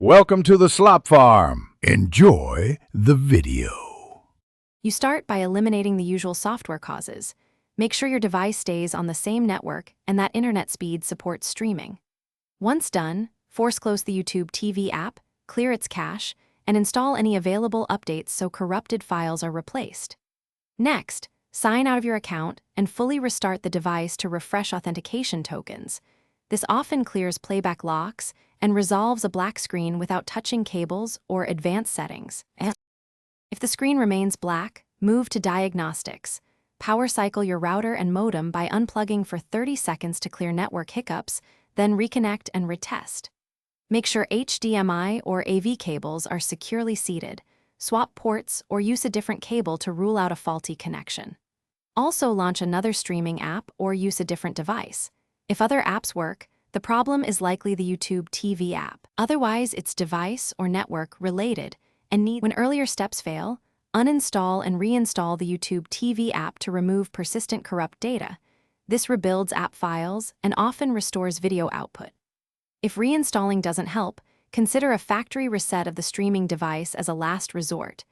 Welcome to the slop farm. Enjoy the video. You start by eliminating the usual software causes. Make sure your device stays on the same network and that internet speed supports streaming. Once done, force close the YouTube TV app, clear its cache, and install any available updates so corrupted files are replaced. Next, sign out of your account and fully restart the device to refresh authentication tokens. This often clears playback locks and resolves a black screen without touching cables or advanced settings. If the screen remains black, move to Diagnostics. Power cycle your router and modem by unplugging for 30 seconds to clear network hiccups, then reconnect and retest. Make sure HDMI or AV cables are securely seated. Swap ports or use a different cable to rule out a faulty connection. Also launch another streaming app or use a different device. If other apps work, the problem is likely the YouTube TV app. Otherwise, it's device or network related and when earlier steps fail, uninstall and reinstall the YouTube TV app to remove persistent corrupt data. This rebuilds app files and often restores video output. If reinstalling doesn't help, consider a factory reset of the streaming device as a last resort.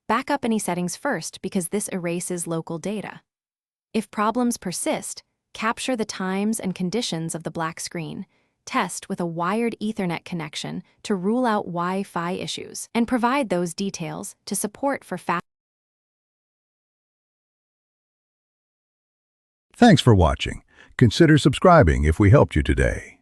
Back up any settings first because this erases local data. If problems persist, capture the times and conditions of the black screen, test with a wired Ethernet connection to rule out Wi-Fi issues, and provide those details to support for fast. Thanks for watching. Consider subscribing if we helped you today.